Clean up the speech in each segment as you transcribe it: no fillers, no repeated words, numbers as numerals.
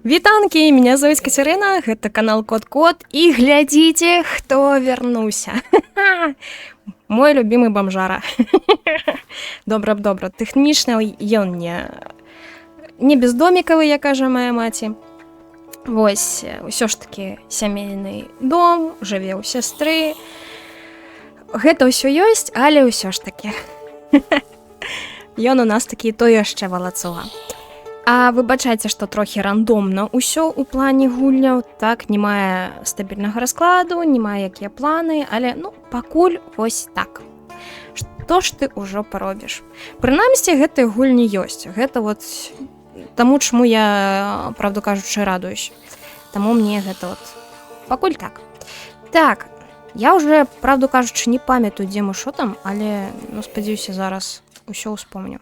Вітанкі, меня зовут Катерина, гэта канал Кот-Кот, і глядзіце, хто вярнуўся. Мой любимы бомжара. Добра, тэхнічна ён не бездомікавы, як кажа моя маці. Вось, усё ж такі сямейны дом, жыве ў сястры. Гэта ўсё ёсць, але ўсё ж такі. Ён у нас такі то яшчэ валацуга. А выбачайце, што трохі рандомна ўсё ў плане гульняў, так, не мае стабільнага раскладу, не мае якія планы, але, пакуль вось так. Што ж ты ўжо паробіш? Прынамсі, гэтыя гульні ёсць. Гэта вот таму, чаму я, правду кажучы, радуюсь. Таму мне гэта вот пакуль так. Так, я уже, правду кажучы, не памятаю, дзе мы шо там, але, спадзяюся, зараз усё ўспомню.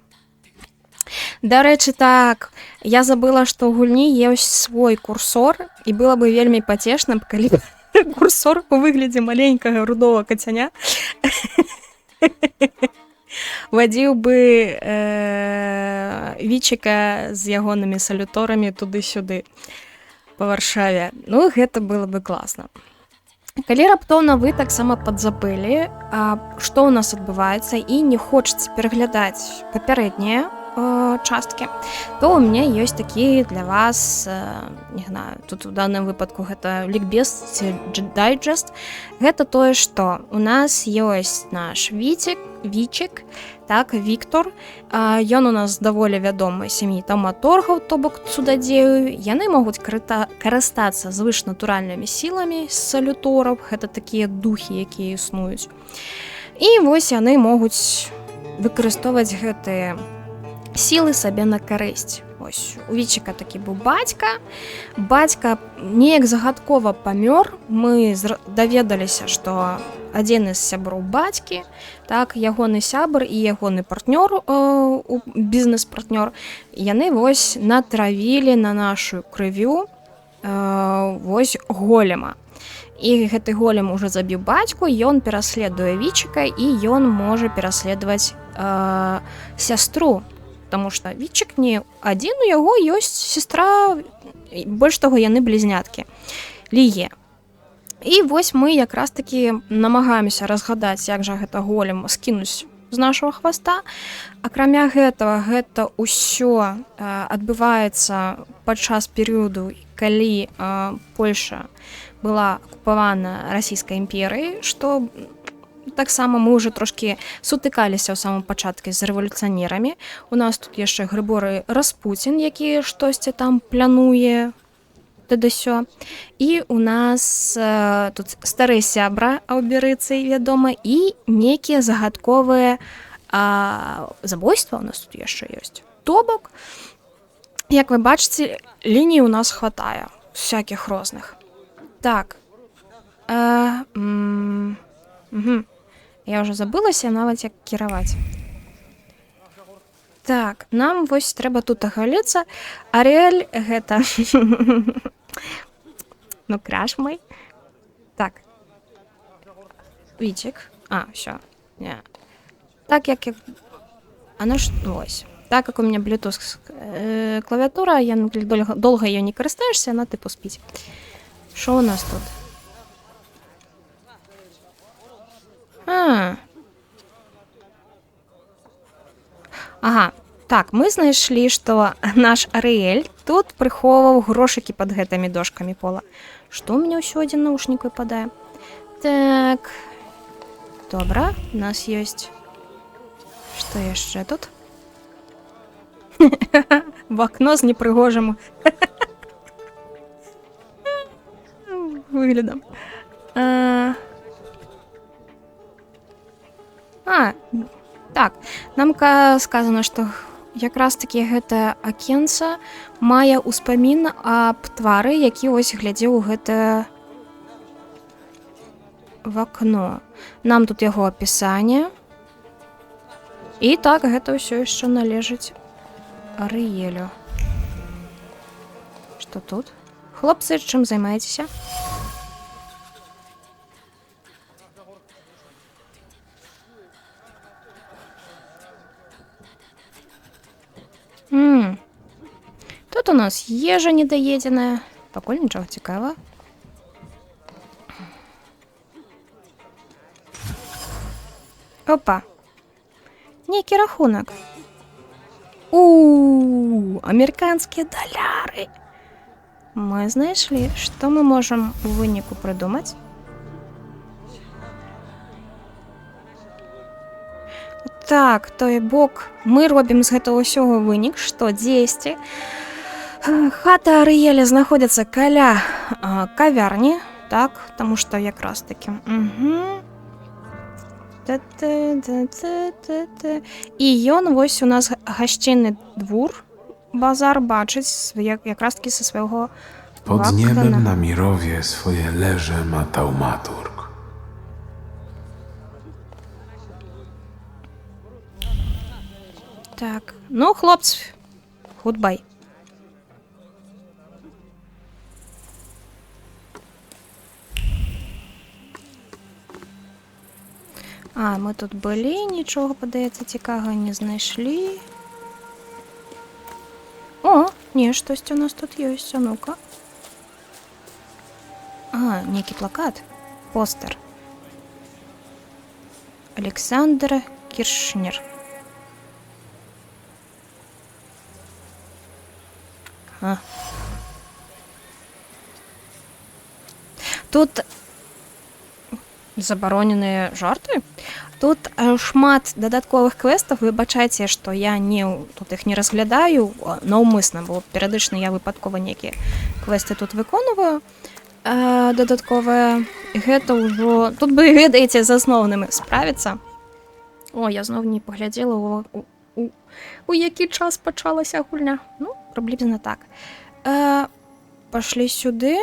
Дарэчы, так, я забыла, што ў гульні ёсць свой курсор, і было бы вельмі пацешна, калі курсор у выглядзе маленькага рудого кацяня вадзіў бы Вічыка з ягонымі салюторамі туды-сюды па Варшаве. Гэта было бы класна. Калі раптоўна вы таксама падзабылі, што ў нас адбываецца і не хочаце пераглядаць папярэднія часткі, то у мяне ёсць такі для вас, не знаю, тут у данным выпадку гэта лікбез ці дайджест. Гэта тое, што у нас ёсць наш Вічык, так, Віктор. Ён у нас даволі вядомы сям'і таўматоргаў, то бок цудадзею. Яны могуць карыстацца звышнатуральнымі сіламі з салютораў, гэта такія духі, якія існуюць. І вось яны могуць выкарыстоўваць гэтыя сілы сабе на карысць. Ось, у Вічыка такі быў бацька неяк загадкова памёр. Мы даведаліся, што адзін з сяброў бацькі, так, ягоны сябр і ягоны партнёр, бізнес-партнёр, яны вось натравілі на нашу крывю вось голема. І гэты голем уже забіў бацьку, ён пераследуе Вічыка, і ён можа пераследаваць сястру. Таму што Вічык не адзін, у яго ёсць сестра, больш таго, яны блізняткі, Ліе. І вось мы якраз такі намагаемся разгадаць, як жа гэта голем скінуць з нашага хваста. Акрамя гэтага, гэта ўсё адбываецца падчас перыяду, калі Польша была акупавана расійскай імперыяй, што таксама мы ўжо трошкі сутыкаліся ў самым пачатку з рэвалюцыянерамі. У нас тут яшчэ Грыгорый Распуцін, які штосьці там плануе, тады-сё. І у нас тут стары сябра аўберыцы, вядома, і нейкія загадковыя забойства у нас тут яшчэ ёсць. То бок, як вы бачыце, ліній у нас хватае, всякіх розных. Так. Я ўжо забылася нават як кіраваць. Так, нам вось трэба тут агаліцца. Арыэль гэта краш мой. Так. Вічык. Всё. Не. Так як вось. Так як у меня Bluetooth клавіатура, я долго её не карыстаешся, яна тыпу спіць. Што у нас тут? Ага, так, мы знайшлі, што наш Арыэль тут прыхоўваў грошыкі пад гэтымі дошкамі пола. Што ў мяне ўсё адзін наушнік выпадае? Так, добра, у нас ёсць... Што яшчэ тут? В акно з непрыгожым выглядам. Так, нам сказано, што якраз такі гэта акенца мае ўспамін аб твары, які ось глядзеў гэта в акно. Нам тут яго апісанне. І так, гэта ўсё яшчэ належыць Арыэлю. Што тут? Хлопцы, чым займаецеся? Тут у нас ежа недоеденная. Пакуль нічого цікавого. Опа. Некий рахунок. Американские доллары. Мы знайшли, что мы можем у выніку придумать. Так, той бок мы робім з гэтага ўсяго вынік, што дзесьці хата Арыэля знаходзіцца каля кавярні, так, таму што якраз такі. І ён вось у нас гасцінны двор, базар бачыць якраз такі са свайго Pod niebem na Mirowie swoje leże ma taumaturg. Так, ну, хлопцы, гудбай. Мы тут былі, нічога, падаецца, цікавага не знайшлі. О, не, штосьці у нас тут ёсць, а ну-ка. Некі плакат, постер. Александр Кіршнер. Тут забароненыя жарты. Тут шмат дадатковых квестаў. Выбачайце, што я тут іх не разглядаю наўмысна, бо перыядычна я выпадкова некія квесты тут выконваю дадатковыя. Гэта ўжо тут бы, ведаеце, з асноўным справіцца. Я зноў не паглядзела у які час пачалася гульня. Ну, прыблізна так. Пашлі сюды.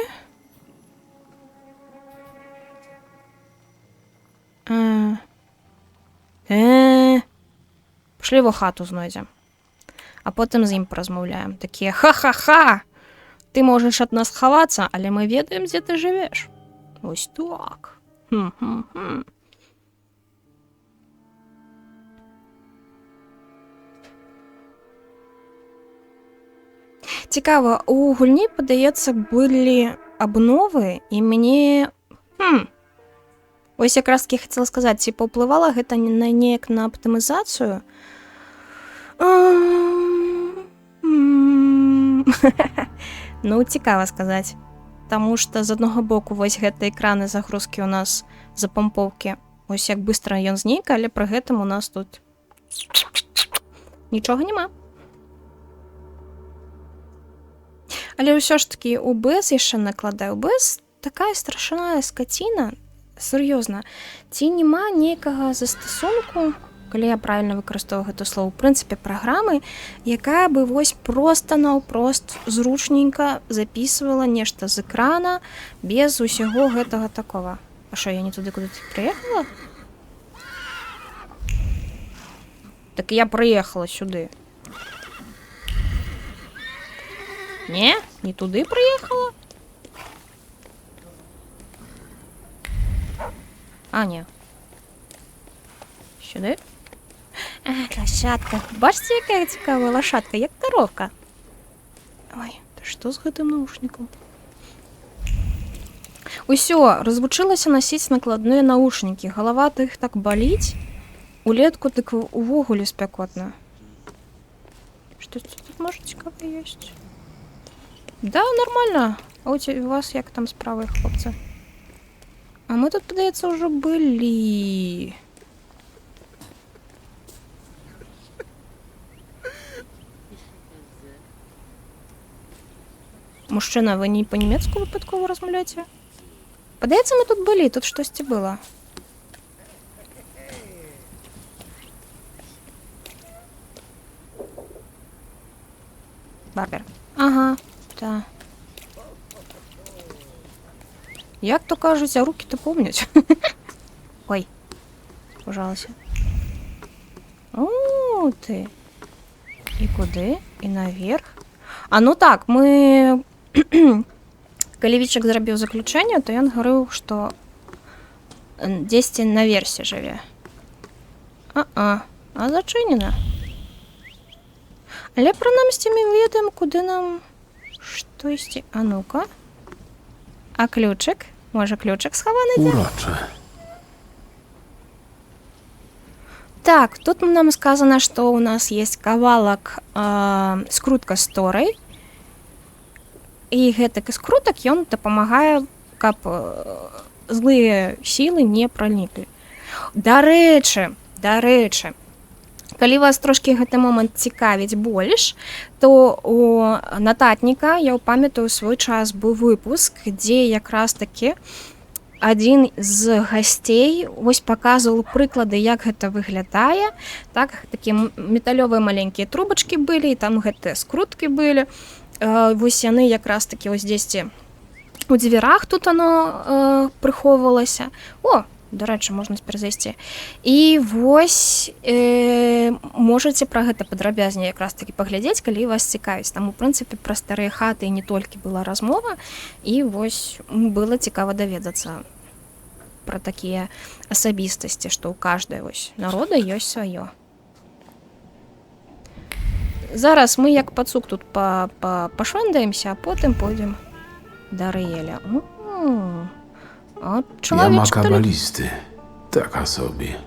Пашлі во хату знойдзем. А потым з ім паразмаўляем. Такія: ха-ха-ха! Ты можаш ад нас хавацца, але мы ведаем, дзе ты жывеш. Вось так. Цікава, у гульні, падаецца, былі абновы, і мне... Ось якраз таки хацела сказаць, ці паўплывала гэта неяк на аптымізацыю? Ну, цікава сказаць. Таму што з аднаго боку вось гэта экраны загрузкі у нас запампоўкі. Ось як быстра ён знік, але пры гэтым у нас тут нічога няма. Але ўсё ж такі УБС яшчэ накладаю. УБС такая страшная скаціна. Сур'ёзна. Ці няма нейкага застасунку, калі я правільна выкарыстоўваю гэта слово, у прынцыпе, праграмы, якая бы вось проста-наўпрост зручненька запісвала нешта з экрана без усяго гэтага такого. А што, я не туды, куды ты прыехала? Так я прыехала сюды. Не? Не туды прыехала? Не. Сюди? Лошадка. Бачите, яка цікава лошадка, як коровка. Ой, та що з гэтым наушником? Усё, развучылася насіць накладныя наушнікі. Галава іх так баліць. Улетку так увогуле спякотна. Што тут можа цікава ёсць? Да, нормально. А у вас як там справы, хлопцы? А мы тут, падаецца, ўжо былі. Мужчына, вы не па-нямецку выпадкова размаўляеце? Падаецца, мы тут былі, тут штосьці было. Барбер. Ага, так. Як то кажуть, а руки-то помнять. Ой, пожалуйста. О, ты. І куди? І наверх. Ну так, мы... Калі Вічак зрабіў заключэнне, то ён гаварыў, што дзесьці наверсе жыве. А зачынена. Але прынамсі мы ведаем, куды нам штосьці. А ну-ка. А ключик? Може, ключик схований? Urocze. Так, тут нам сказано, что у нас есть кавалак скрутка з торай. І гэтак скрутак ён дапамагае, каб злыя сілы не праніклі. Дарэчы, калі вас трошкі гэты момант цікавіць больш, то у нататніка, я памятаю, свой час быў выпуск, дзе якраз такі адзін з гасцей вось паказваў прыклады, як гэта выглядае. Так, такія металёвыя маленькія трубачкі былі, і там гэтыя скруткі былі. Вось яны якраз такі ось дзесьці у дзвярах тут оно прыхоўвалася. О, дарэчы, можна цяпер зайсці. І вось можаце пра гэта падрабязней якраз такі паглядзець, калі вас цікавіць. Там, у прынцыпе, пра старыя хаты не толькі была размова, і вось было цікава даведацца пра такія асабістасці, што ў кожнай вось народа ёсць сваё. Зараз мы як пацук тут пашвандаемся, а потым пойдзем да Арыэля. Jama kabalisty. Taka sobie.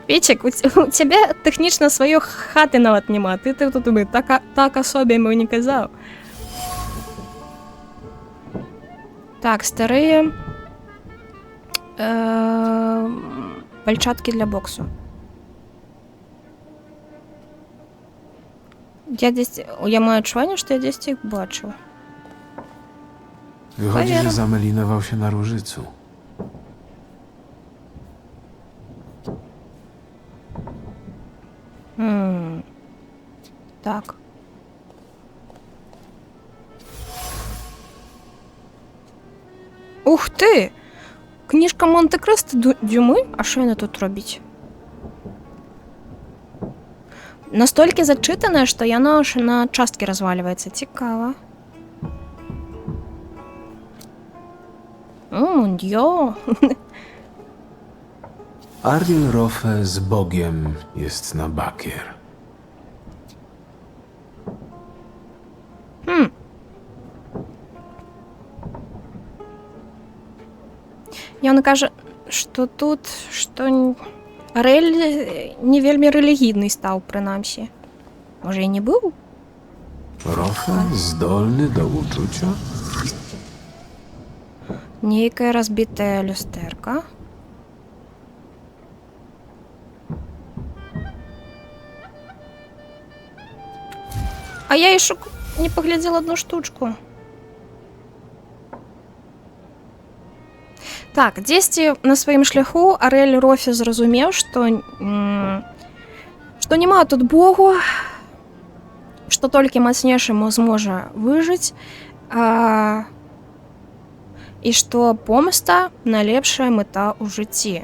Печек, у цябе тэхнічна сваёй хаты нават няма. Ты тут думай, так асобе мы не казаў. Так, старыя пальчаткі для боксу. Я маю адчуванне, што я дзесьці іх бачыў. Wychodzi, Powieram. że zamelinował się na Różycu. Так. Ух ты! Кніжка Монте-Крысто Дюмы? А що яна тут робіць? Настолькі зачытаная, што яна аж на часткі разваліваецца. Цікава. Дьо. Ariel Rofe z Bogiem jest na bakier. Ён кажа, што тут, што Арэль не вельмі рэлігійны стаў, прынамсі. Можа, і не быў? Rofe zdolny do uczucia? Нейкая разбітая люстэрка. А я яшчэ не паглядзела адну штучку. Так, дзесьці на сваім шляху Арэль Рофе зразумеў, што няма тут Богу, што толькі мацнейшы зможа выжыць, і што помста найлепшая мэта ў жыцці.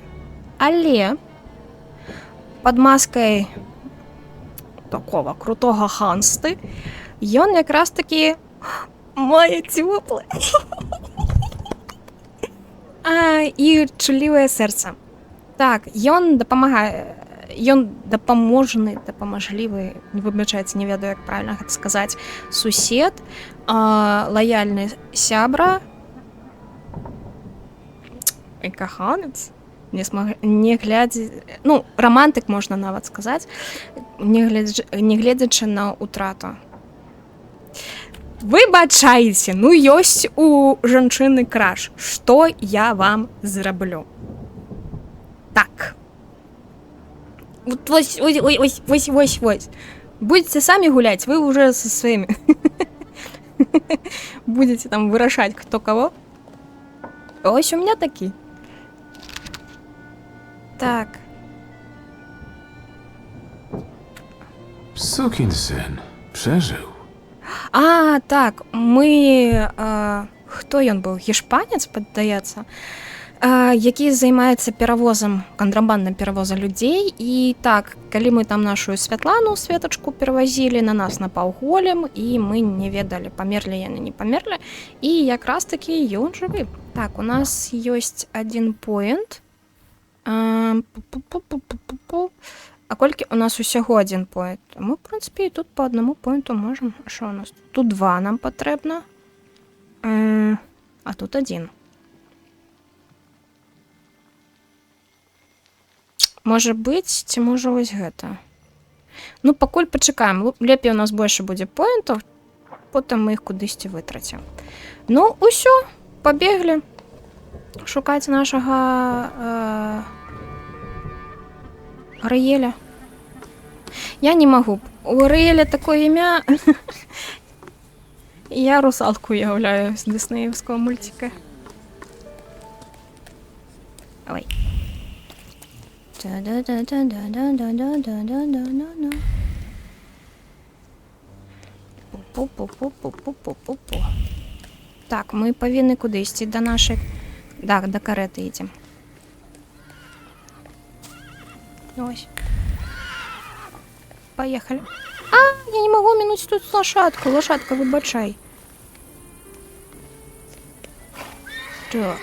Але пад маскай такого крутога хансты ён якраз такі мае цёплае і чулівае сэрца. Так, ён дапамагае, ён дапаможлівы, не выбачайце, не ведаю, як правільна гэта сказаць, сусед, лаяльны сябра, і каханец, не глядзячы, ну, рамантык можна нават сказаць, не гледзячы на утрату. Выбачайце, ну ёсць у жанчыны краш. Што я вам зраблю? Так. Вось. Будзеце самі гуляць, вы уже со сваімі. Будзеце там вырашаць, хто каго. Ось у меня такі. Так. Sukinsyn przeżył. А, так, мы... Хто ён быў? Гішпанец, паддаецца? Які займаецца перавозам, кантрабандным перавозам людзей. І так, калі мы там нашу Святлану, Светачку перавозілі, на нас напаў голем, і мы не ведалі, памерлі яны, не памерлі. І якраз такі ён жывы. Так, у нас ёсць адзін поінт. А колькі у нас усяго один поінт? Мы, в принципі, і тут по одному поінту можемо. А що у нас? Тут 2 нам потрібно. А тут 1. Може бути, ці може ось гэта. Ну, пакуль пачакаем. Лепей у нас больше будзе поінтаў, потым мы іх кудысьці вытрацім. Ну, усё, пабеглі. Шукаць нашага Арыеля. Я не магу. У Арыеля такое імя. Я русалку уяўляю з дыснеевского мультика. Ой. Пу-пу-пу-пу-пу-пу-пу-пу. Так, мы павінны куды ісці да нашай... Да, да кареты ідзем. Ось. Поехали. А, я не могу минуть тут лошадку. Лошадка, выбачай. Так.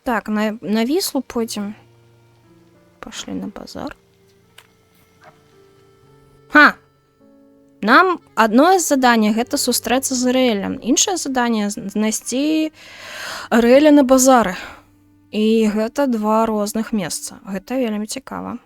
Так, на Вислу пойдем. Пошли на базар. Ха! Нам одно из заданий гэта сустрэцца з Арыэлем. Іншае заданне знайсці Арыэля на базары. І гэта 2 розных месца. Гэта вельмі цікава.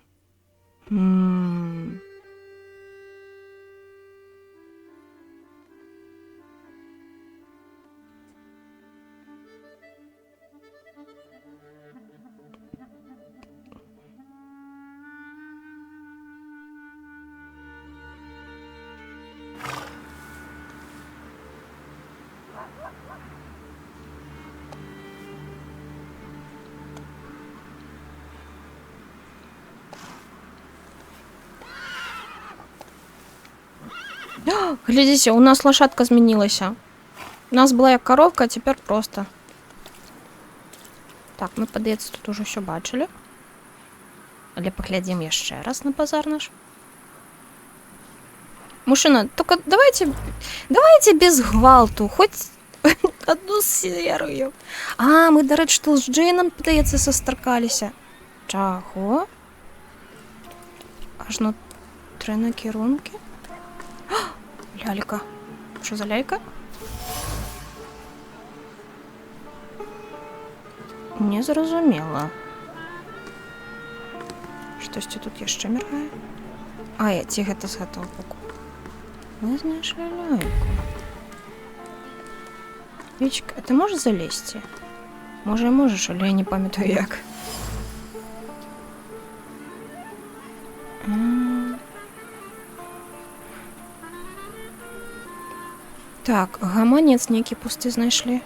Глядите, у нас лошадка змянілася. У нас была як коровка, а теперь просто. Так, мы, падаецца, тут уже все бачили. Але поглядим яшчэ раз на базар наш. Мужчина, только давайте без гвалту, хоть одну серию. А, мы, дарэчы, тут з Джейном, падаецца, састаркаліся. Чаго? Аж на 3 накірункі? Лялька. Що за лялька? Не зрозуміла. Штосьці тут яшчэ міргае? А, я ці гэта з гэтага боку. Мы знайшлі ляльку. Вічка, а ты можаш залезці? Можа і можаш, але я не памятаю як. Так, гаманец нейкі пусты знайшлі.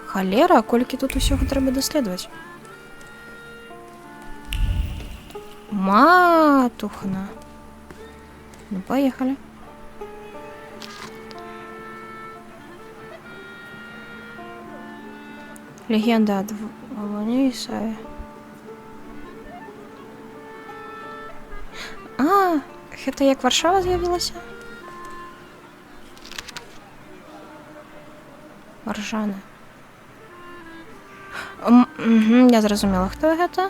Халера, колькі тут усього трэба даследаваць. Матухна. Ну, поехали. Легенда ад Волоні Ісаї. Гэта як Варшава з'явілася? Варшана. Я зразумела, хто гэта?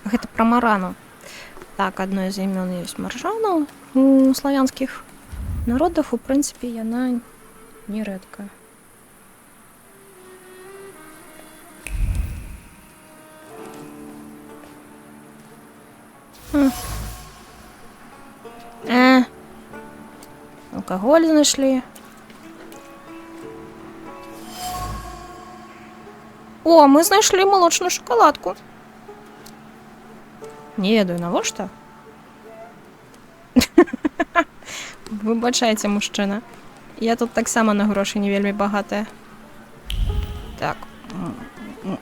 Гэта пра Марану. Так, одно из имен есть Маржана. У славянских народов, в принципе, яна не редкая. Алкоголь нашли. О, мы знайшли молочную шоколадку. Не ведаю, навошта? Вибачайте, мужчина. Я тут так само на гроші не вельмі багатая. Так.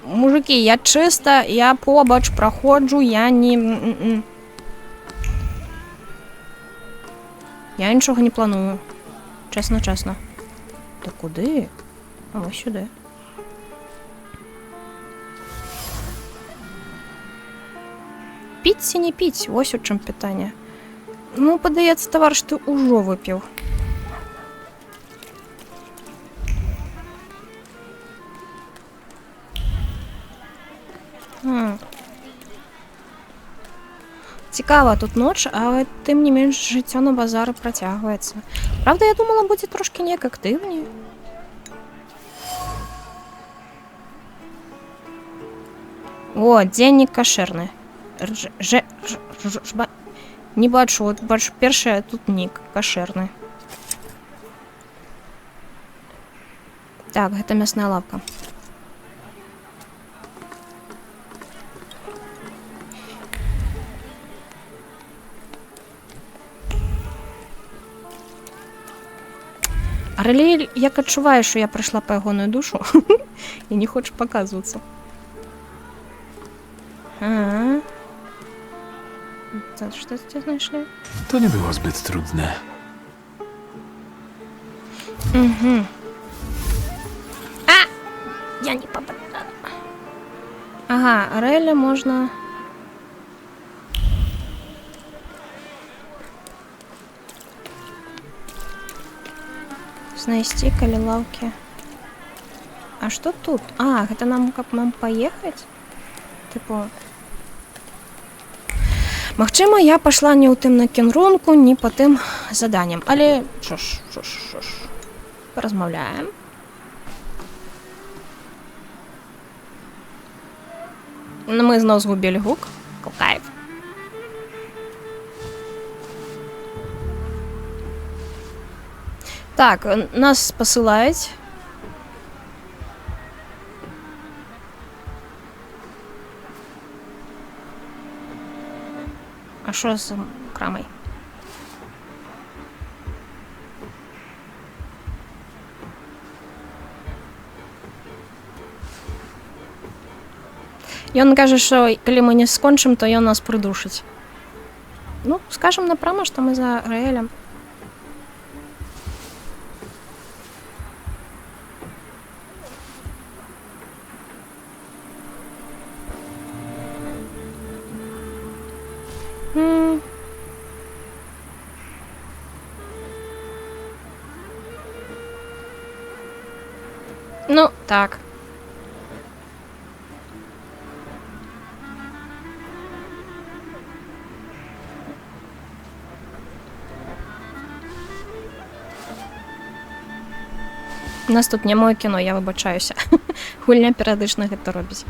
Мужики, я чиста, я побач проходжу, я не... Я нічого не планую. Чесно, чесно. Та куди? А ось сюди. Піть чи не піть? Ось у чому питання. Ну, подається, товариш, ти уже випив. Цікаво, тут ноч, але тим не менш життя на базарі протягується. Правда, я думала, буде трошки ніяк активніше. О, денник кошерный. Не бачу, от бачу перше, а тут нік кошерний. Так, гэта мясная лавка. Арелі, як адчуваю, що я прийшла по ягоную душу і не хочу показуватися. Ага. Co ty znajшли? To nie było zbyt trudne. Угу. А! Я не попадала. Ага, Арелі можна... Снести калі лавки. А что тут? А, это нам как нам поехать? Типу... Магчыма, я пошла не ў тым накінрунку, не по тым заданням. Але що ж. Поразмаўляем. Мы зноў згубілі гук. Кайф. Так, нас посылаюць. А що з крамой? Ён кажа, що калі мы не скончым, то ён нас придушить. Ну, скажем напрямо, що ми за Раэлем. Ну, так. У нас тут нямое кіно, я вибачаюся. Гульня періодично гэта робіць.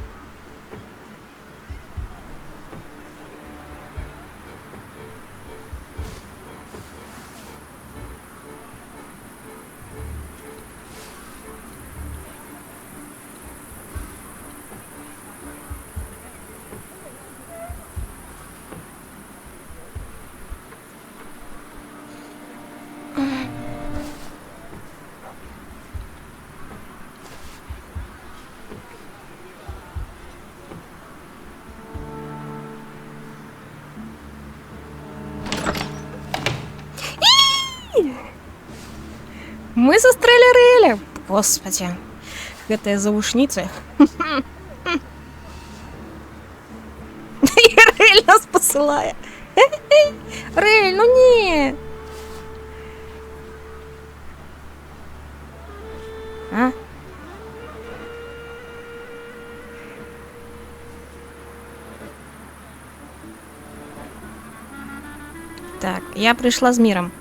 Мы застрелі Раэля! Господи, гэтыя завушніцы. І Раэль нас посылае. Раэль, ну не! А? Так, я пришла с миром.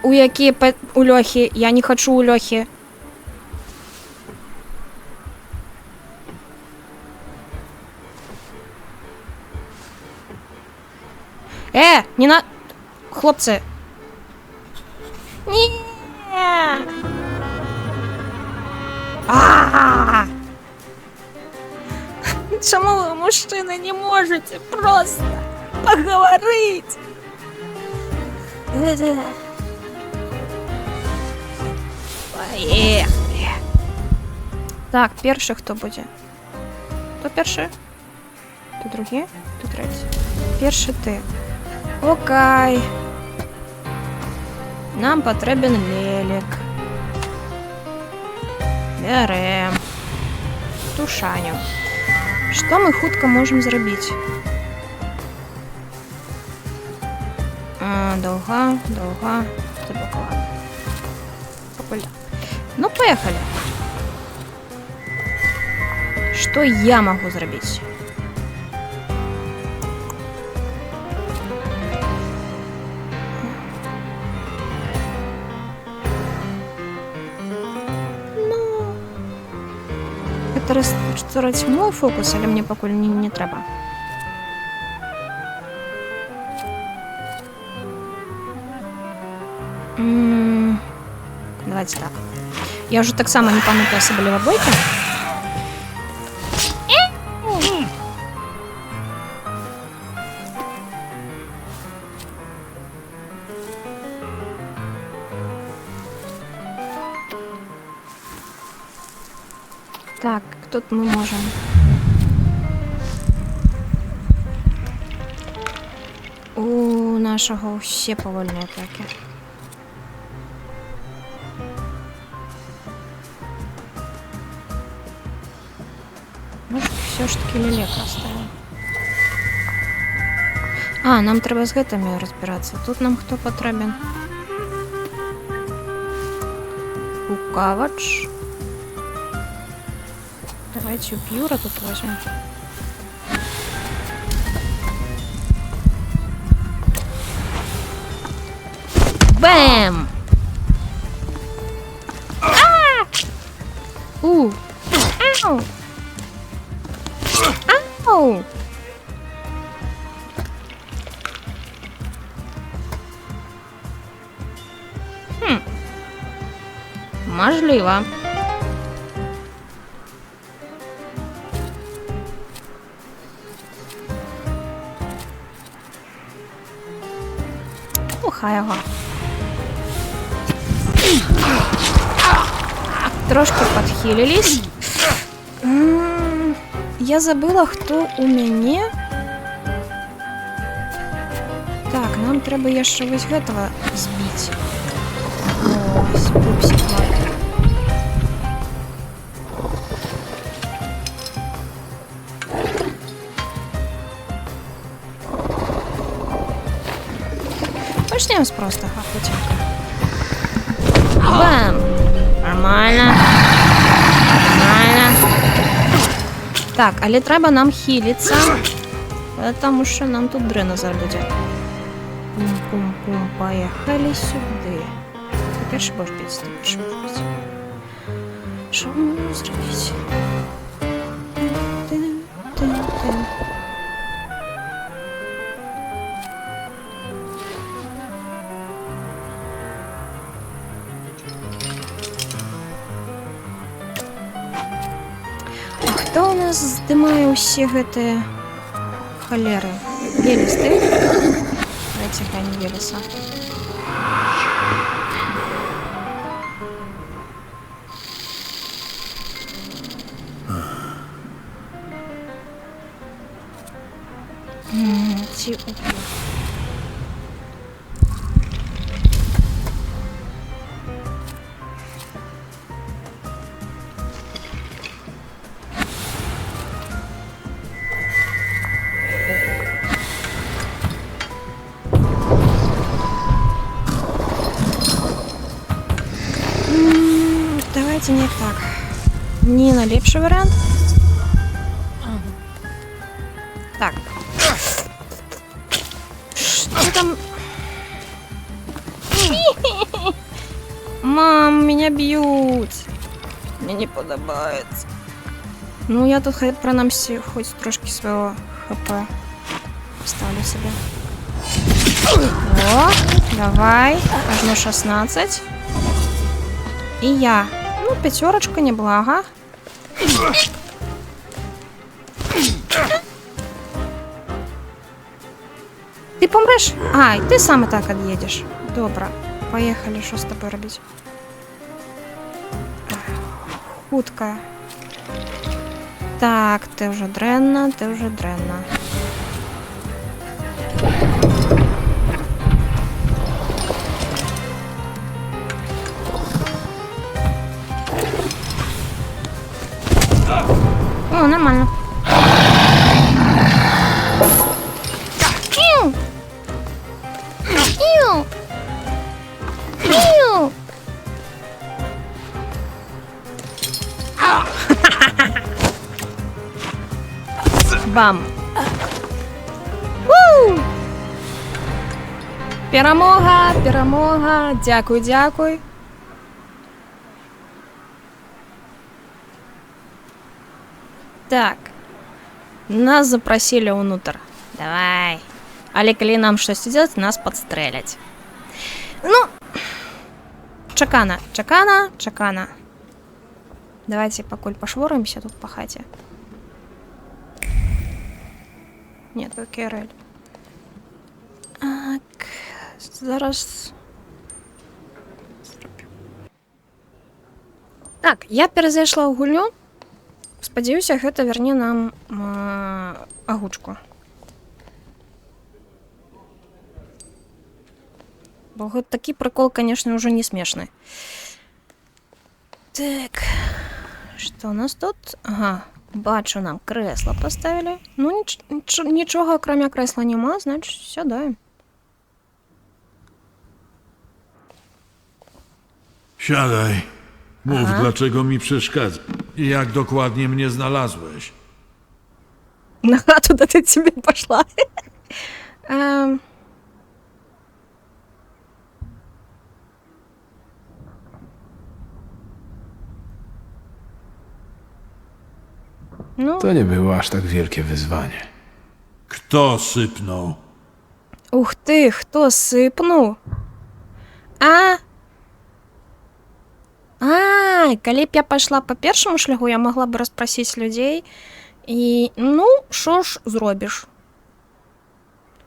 У які у Лёхи? Я не хочу у Лёхи. Не на... Хлопцы. Ні. Чому ви, мужчини, не можете просто поговорить? Поехали. Так, перший хто буде? Хто перший? Хто другий? Хто третій? Перший ти. Окей. Нам потрібен велик. Берем. тушаню. Што мы хутка можам зрабіць? Долга. Це бокова. Популя. Ну, поехали. Што я магу зрабіць? Это расстроить мой фокус, але мне пакуль не трэба. Давайте так. Я уже так само не памятаю асабліва бойкі. Так, тут мы можем. У нашего все повольные атаки. Может, все ж таки лелека оставим. Нам треба з гэтымі разбираться. Тут нам хто потрібен? Пукавач. Давайте у Пьюра тут возьмем. Бэм! Ау! Ау! Можливо. Хай його. Трошки подхилились. Я забыла, хто у мяне. Так, нам треба яшчэ вось гэтага збіць. Ось, пупсик мой. Начнем с просто хахать. Бам! Нормально. Нормально. Так, але треба нам хилиться, потому что нам тут дрена забуде. Пум-пум-пум, поехали сюда. Перший бож бить, перший бож бить. Що мені зробити? Хто у нас здымае ўсе гэтыя халеры? Велес, ты? Давайте глянем Велеса. Ці уб'ю. Давайте не так. Не найлепший варіант. Так. Что там? Мам, меня бьют. Мне не подобается. Ну, я тут пронамсі хоть трошки своего хп ставлю себе. О, давай. Возьму 16. И я. Ну, пятерочка, неблаго. Ты помрешь? Ай, ты сам и так отъедешь. Добро. Поехали, что с тобой робить? Хутка. Так, ты уже дренна, ты уже дренна. Ну, нормально. Иу! Иу! Иу! Бам! Ву! Перемога, перемога. Дякую, дякую. Так. Нас запросили внутрь. Давай. Але калі нам штось делать, нас подстрелять. Ну, чакана, чакана, чакана. Давайте покуль пошвораемся тут по хате. Нет, окей, рель. Так, зараз. Так, я перазайшла ў гульню. Спадзяюся, гэта верне нам агучку. Бо гэты такі прыкол, конечно, ўжо не смешны. Так, што у нас тут? Ага, бачу, нам крэсла паставілі. Ну, нічога, акрамя крэсла няма, значит, сядаем. Siadaj. Mów, dlaczego mi przeszkadza i jak dokładnie mnie znalazłeś. На хату да ты тебе пошла. Ну, To nie było aż tak wielkie wyzwanie. Kto sypnął? ух ты, хто сыпнуў? Калі б я пайшла па першаму шляху, я магла бы распрасіць людзей і, ну, што ж зробіш?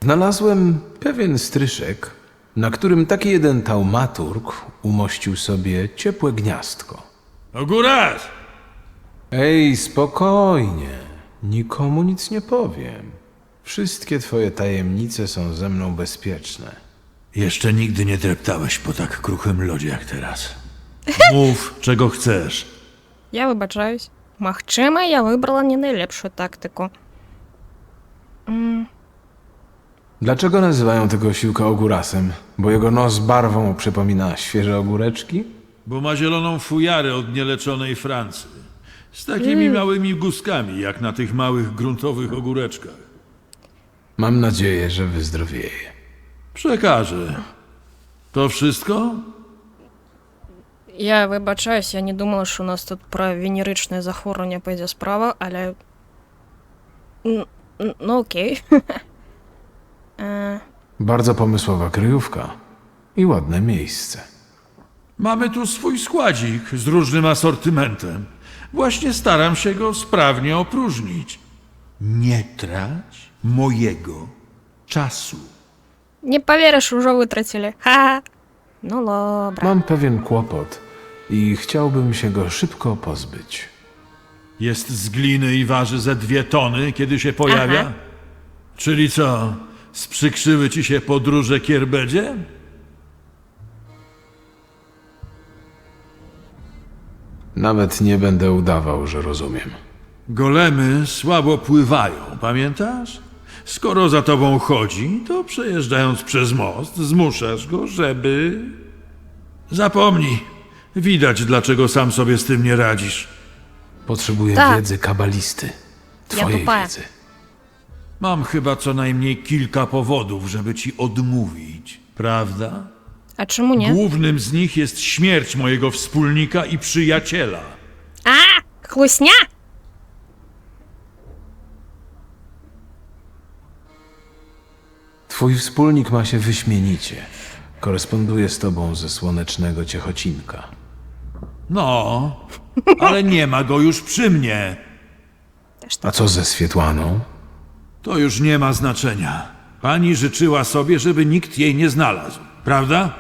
Znalazłem pewien stryszek, na którym taki jeden taumaturg umościł sobie ciepłe gniazdko. Ogóraz! Ej, spokojnie. Nikomu nic nie powiem. Wszystkie twoje tajemnice są ze mną bezpieczne. Jeszcze nigdy nie dreptałeś po tak kruchym lodzie jak teraz. Mów, czego chcesz. Я выбачаюсь. Магчыма, я выбрала не найлепшую тактыку. Dlaczego nazywają tego osiłka ogórasem? Bo jego nos barwą przypomina świeże ogóreczki? Bo ma zieloną fujarę od nieleczonej Francji. Z takimi małymi guzkami, jak na tych małych gruntowych ogóreczkach. Mam nadzieję, że wyzdrowieje. Przekażę. To wszystko? Я вибачаюсь, я не думала, що у нас тут про венеричне захворювання пойде справа, але... Ну, окей. Bardzo pomysłowa kryjówka i ładne miejsce. Mamy tu swój składzik z różnym asortymentem. Właśnie staram się go sprawnie opróżnić. Nie trać mojego czasu. Не повериш, уже витратили. Ха! Ну, добре. Mam pewien kłopot i chciałbym się go szybko pozbyć. Jest z gliny i waży ze 2 tony, kiedy się pojawia? Aha. Czyli co, sprzykrzyły ci się podróże Kierbedzie? Nawet nie będę udawał, że rozumiem. Golemy słabo pływają, pamiętasz? Skoro za tobą chodzi, to przejeżdżając przez most, zmuszasz go, żeby... Zapomnij. Widać, dlaczego sam sobie z tym nie radzisz. Potrzebuję Tak. wiedzy kabalisty. Twojej tupая. wiedzy. Mam chyba co najmniej kilka powodów, żeby ci odmówić, prawda? А чому ні? Głównym z nich jest śmierć mojego wspólnika i przyjaciela. Хлусня? Twój wspólnik ma się wyśmienicie. Koresponduje z tobą ze słonecznego Ciechocinka. No, ale nie ma go już przy mnie. A co ze Swietłaną? To już nie ma znaczenia. Pani życzyła sobie, żeby nikt jej nie znalazł, prawda?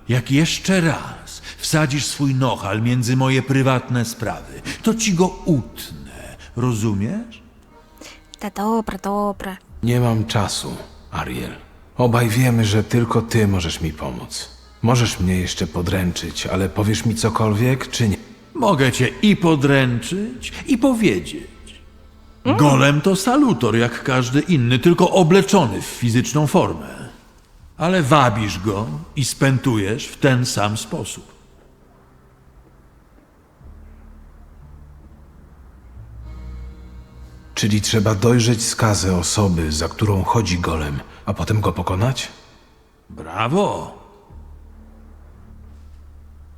Jak jeszcze raz wsadzisz swój nochal między moje prywatne sprawy, to ci go utnę, rozumiesz? Та добре, добре. Nie mam czasu, Ariel. Obaj wiemy, że tylko ty możesz mi pomóc. Możesz mnie jeszcze podręczyć, ale powiesz mi cokolwiek, czy nie? Mogę cię i podręczyć, i powiedzieć. Golem to salutor jak każdy inny, tylko obleczony w fizyczną formę. Ale wabisz go i spętujesz w ten sam sposób. Czyli trzeba dojrzeć skazę osoby, za którą chodzi golem, a potem go pokonać? Brawo!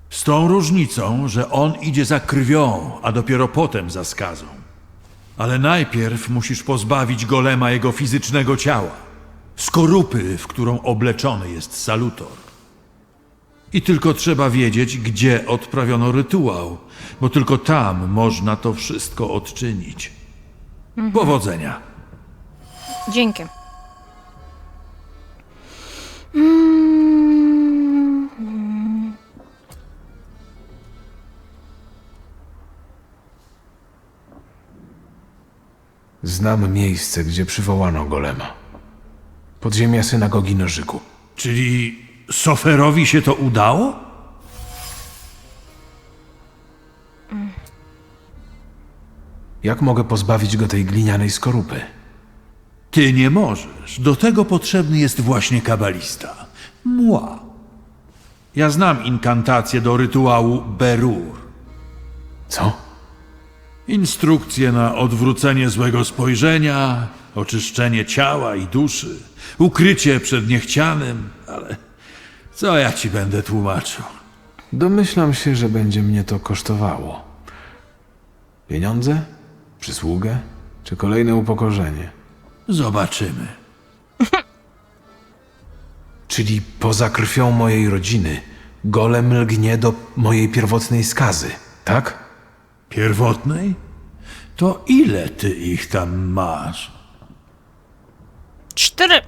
Z tą różnicą, że on idzie za krwią, a dopiero potem za skazą. Ale najpierw musisz pozbawić golema jego fizycznego ciała, skorupy, w którą obleczony jest salutor. I tylko trzeba wiedzieć, gdzie odprawiono rytuał, bo tylko tam można to wszystko odczynić. Powodzenia! Dzięki. Znam miejsce, gdzie przywołano golema. Podziemia synagogi Nożyku. Czyli Soferowi się to udało? Jak mogę pozbawić go tej glinianej skorupy? Ty nie możesz. Do tego potrzebny jest właśnie kabalista. Mła. Ja znam inkantację do rytuału Berur. Co? Instrukcje na odwrócenie złego spojrzenia, oczyszczenie ciała i duszy, ukrycie przed niechcianym, ale co ja ci będę tłumaczył? Domyślam się, że będzie mnie to kosztowało. Pieniądze? Przysługę? Czy kolejne upokorzenie? Zobaczymy. Czyli poza krwią mojej rodziny, golem lgnie do mojej pierwotnej skazy, tak? Pierwotnej? To ile ty ich tam masz? 4.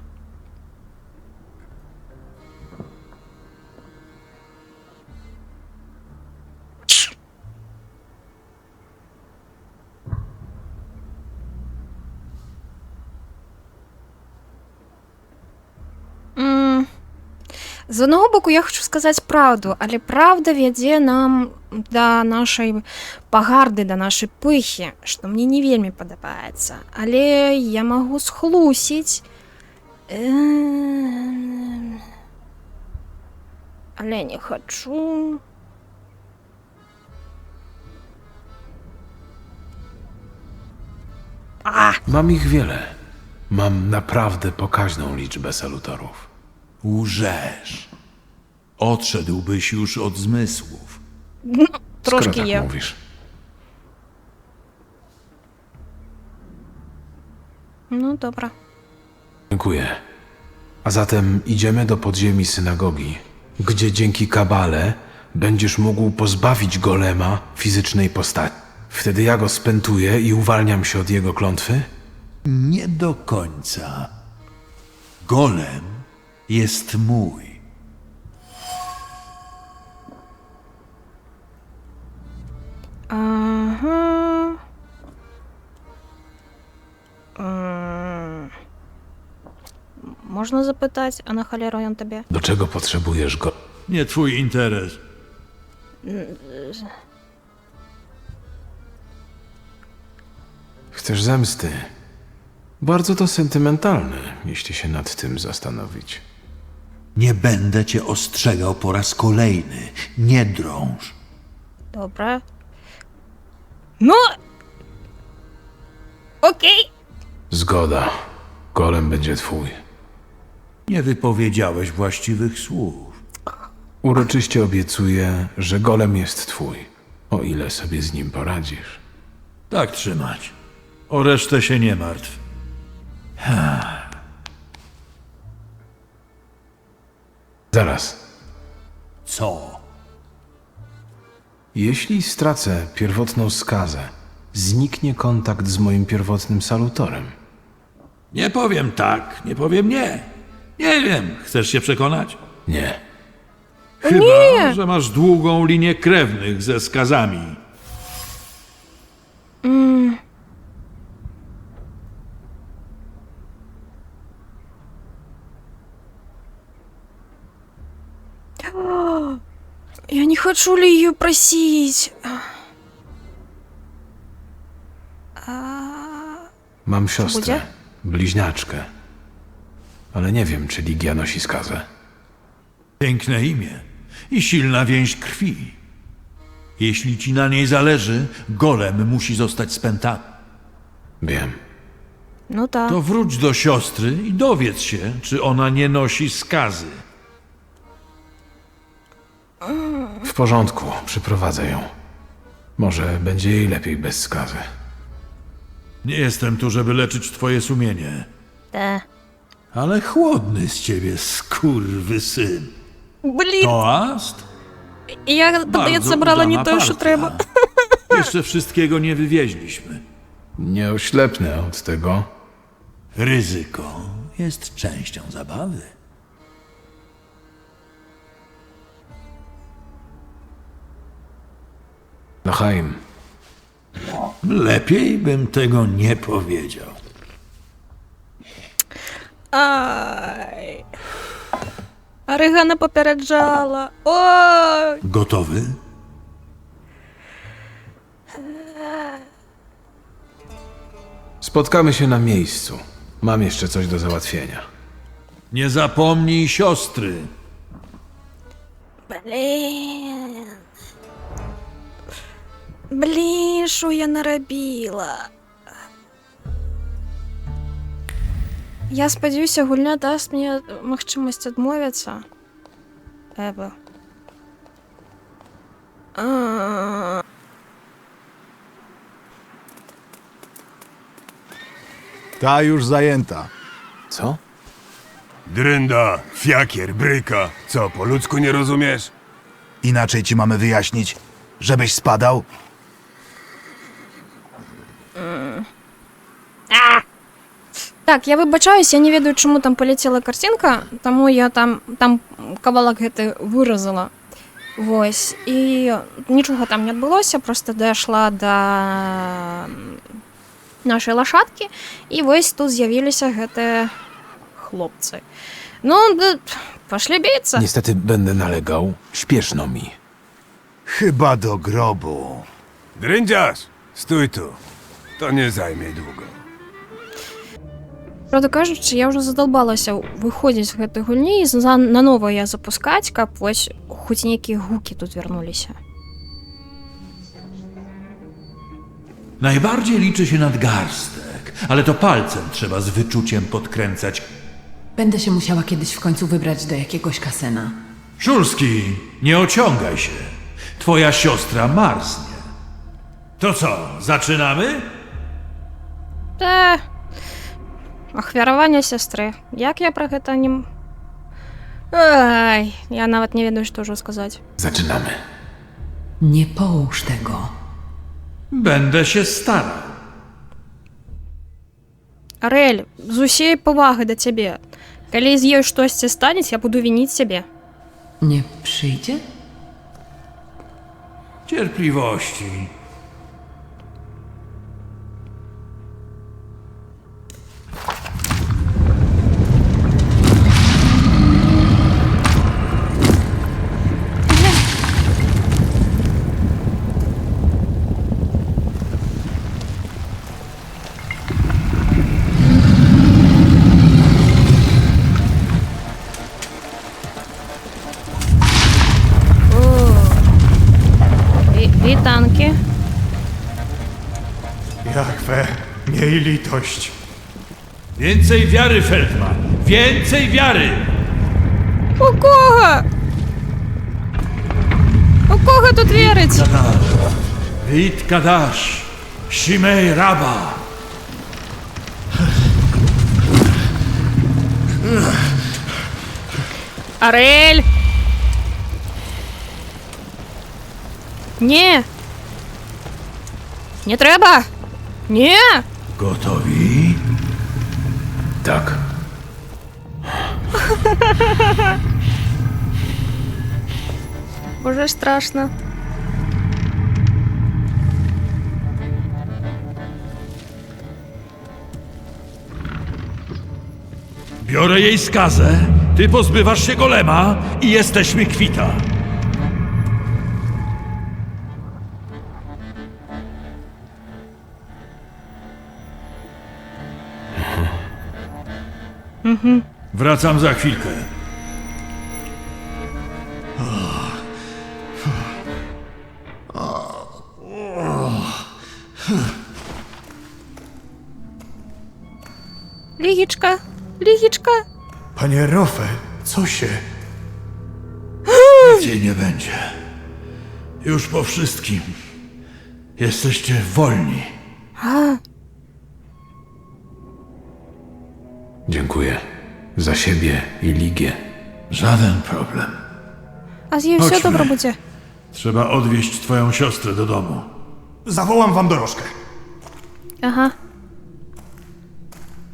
З одного боку, я хочу сказати правду, але правда веде нам до нашої пагарди, до нашої пихи, що мені не вельми подобається. Але я можу схлусить. Але не хочу. Mam ich wiele. Mam naprawdę pokaźną liczbę salutorów. Łżesz. Odszedłbyś już od zmysłów. Skoro Трошки tak є. mówisz. Ну, добре. Dziękuję. A zatem idziemy do podziemi synagogi, gdzie dzięki kabale będziesz mógł pozbawić golema fizycznej postaci. Wtedy ja go spętuję i uwalniam się od jego klątwy? Nie do końca. Golem jest mój. Ага. Можна запитати, а на холеру він тобі? Do czego potrzebujesz go? Nie twój interes. Chcesz zemsty? Bardzo to sentymentalne, jeśli się nad tym zastanowić. Nie będę cię ostrzegał po raz kolejny. Nie drąż. Добре. Ну. Окей. Zgoda. Golem będzie twój. Nie wypowiedziałeś właściwych słów. Uroczyście obiecuję, że golem jest twój, o ile sobie z nim poradzisz. Tak trzymać. O resztę się nie martw. Zaraz. Co? Jeśli stracę pierwotną skazę, zniknie kontakt z moim pierwotnym salutorem. Nie powiem tak, nie powiem nie. Nie wiem, chcesz się przekonać? Nie. Chyba, że masz długą linię krewnych ze skazami. Я не хочу ли ее просить? Mam siostrę, Budzie? bliźniaczkę. Ale nie wiem, czy Ligia nosi skazę. Piękne imię i silna więź krwi. Jeśli ci na niej zależy, golem musi zostać spętany. Wiem. Ну так. To wróć do siostry i dowiedz się, czy ona nie nosi skazy. W porządku, przyprowadzę ją. Może będzie jej lepiej bez skazy. Nie jestem tu, żeby leczyć twoje sumienie. Да. Ale chłodny z ciebie, skurwysyn. Блін, Toast? я, подається, Bardzo брала не udana то, що partia. треба. Jeszcze wszystkiego nie wywieźliśmy. Nie oślepnę od tego. Ryzyko jest częścią zabawy. Lachaim, Lepiej bym tego nie powiedział. Ай. Орегана попереджала. Ой. Gotowy? spotkamy się na miejscu. Mam jeszcze coś do załatwienia. Nie zapomnij siostry. Блін. Блін, що я наробила? Я сподіваюся, гульня дасть мені можливість відмовитися. Еба. Ta już zajęta. Co? Drynda, fiakier, bryka. Co, po ludzku nie rozumiesz? Inaczej ci mamy wyjaśnić, żebyś spadał? Так, я вибачаюсь, я не ведаю, чому там полетіла картинка, тому я там кавалак гэты выразила. Вось. І нічого там не адбылося, просто дайшла да нашай лашадкі, і вось тут з'явіліся гэтыя хлопцы. Ну, да, пашлі біцца. Niestety będę nalegał. Śpieszno mi. Chyba do grobu. Dryndziarz, stój tu. To nie zajmie długo. Правда кажучы, я ўжо задалбалася выходзіць з гэтай гульні і на нова я запускаць, каб вось хоць нейкія гукі тут вярнуліся. Najbardziej liczy się nadgarstek, ale to palcem trzeba z wyczuciem podkręcać. Będę się musiała kiedyś w końcu wybrać do jakiegoś kasena. Szulski, nie ociągaj się. Twoja siostra marznie. To co, zaczynamy? Та ахвяраванне сястры. Як я пра гэта не... Ай, я нават не ведаю, што ўжо сказаць. Zaczynamy. Nie połóż tego. Będę się starał. Арэль, з усей павагай да цябе. Калі з ёй штосьці станець, я буду вініць цябе. Nie przyjdzie? Cierpliwości. Witanki. Jachwę, miej litość. Więcej wiary, Feldman. Więcej wiary! У кого? У кого тут вірить? Wit Kadash. Shimei Raba. Арель! Ні! Не треба! Ні! Gotowi? Tak. Боже, страшно. Biorę jej skazę, ty pozbywasz się golema i jesteśmy kwita. Wracam za chwilkę. Лігічка, Лігічка. Panie Rofe, co się? Nic jej nie będzie. Już po wszystkim. Jesteście wolni. Dziękuję. Za siebie i Ligię. Żaden problem. А з її все Chodźmy. добре буде. Trzeba odwieźć twoją siostrę do domu. Zawołam wam dorożkę. Ага.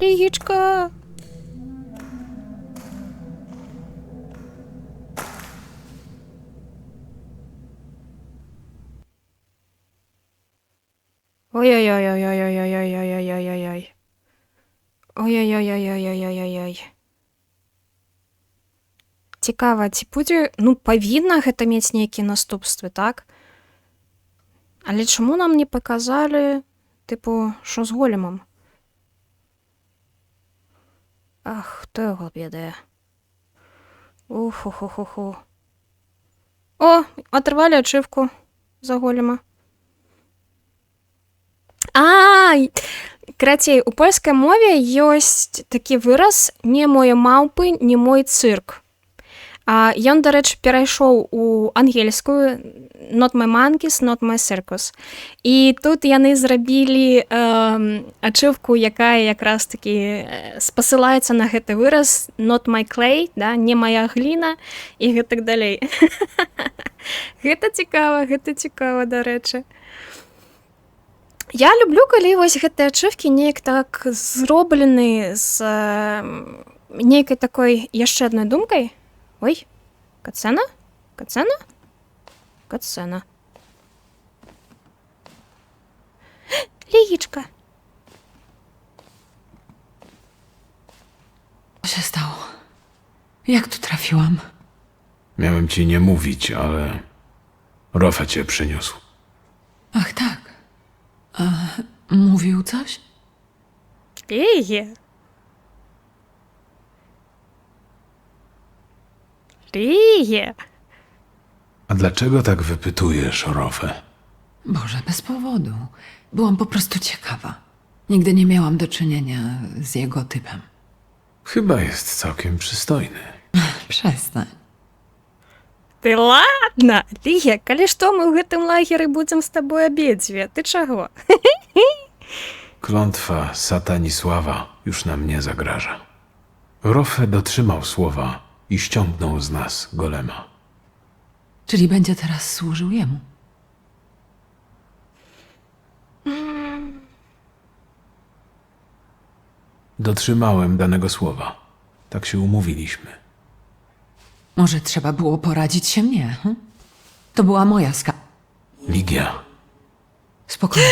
Лігічка. Ой-ой-ой-ой-ой-ой-ой-ой-ой-ой-ой-ой. Ой-ой-ой-ой-ой-ой-ой-ой. Цікава, ці будзе, ну, павінна гэта мець нейкія наступствы, так? Але чаму нам не паказалі, типу, що з големом? Ах, хто його ведає? Уху-ху-ху-ху. О, отрывалі ачивку за голема. Карацей, у польскай мове ёсць такі выраз «не мое маўпы, не мой цырк». Ён, дарэчы, перайшоў у ангельскую «not my monkeys, not my circus». І тут яны зрабілі ачывку, якая якраз такі спасылаецца на гэты выраз «not my clay», да, «не моя гліна» і гэтак далей. Гэта цікава, дарэчы. Я люблю, калі вось гэтыя ачывкі неяк так зроблены з нейкай такой яшчэ адной думкай. Ой, катсцена? Катсцена? Катсцена. Лігічка. Co się stało? Jak tu trafiłam? Miałem ci nie mówić, ale Rofe cię przyniósł. Ach tak. A mówił coś? Лігі. Лігі. A dlaczego tak wypytujesz o Rofe? Boże, bez powodu. Byłam po prostu ciekawa. Nigdy nie miałam do czynienia z jego typem. Chyba jest całkiem przystojny. Przestań. Ты ладно? Лігія, калі што, мы ў гэтым лагеры будзем з табой абедзве. Ты чаго? Klątwa Satanisława już nam nie zagraża. Rofe dotrzymał słowa i ściągnął z nas golema. Czyli będzie teraz służył jemu. Dotrzymałem danego słowa. Tak się umówiliśmy. Może trzeba było poradzić się mnie, hm? To była moja Ligia, Spokojnie.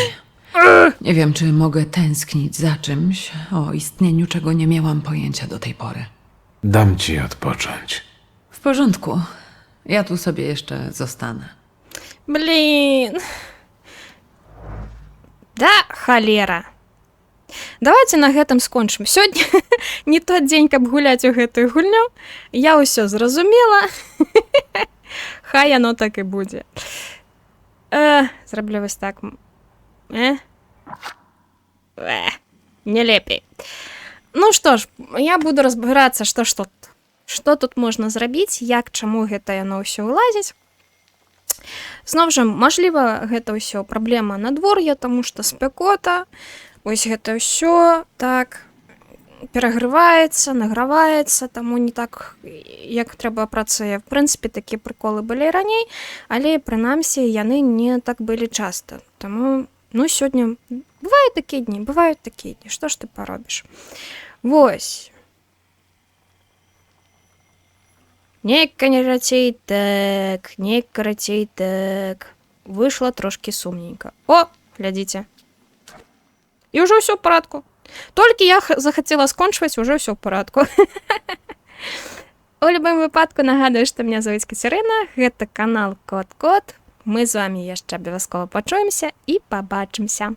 Nie wiem, czy mogę tęsknić za czymś, o istnieniu czego nie miałam pojęcia do tej pory. dam ci odpocząć. W porządku. Ja tu sobie jeszcze zostanę. Блин. Да, холера. Давайте на гэтым скончым. Сёння не тот дзень, каб гуляць у гэтую гульню. Я ўсё зразумела. Хай яно так і будзе. Зраблю вось так. Не лепей. Ну што ж, я буду разбірацца, што тут можна зрабіць, як, чаму гэта яно ўсё вылазіць. Зноў жа, мажліва, гэта ўсё праблема надвор'я, таму што спякота, вось гэта ўсё так перагрываецца, награваецца, таму не так, як трэба працуе. В прынцыпе, такія прыколы былі раней, але, прынамсі, яны не так былі часта. Таму, ну, сёння бываюць такія дні, што ж ты паробіш. Вось. Неяк карацей так, выйшла трошкі сумненька. О, глядзіце. І ўжо ўсё ў парадку. Толькі я захацела скончваць, ужо ўсё ў парадку. У любым выпадку нагадаю, што меня зовут Кацярына, гэта канал Кот-Кот. Мы з вамі яшчэ абавязкова пачуемся і пабачымся.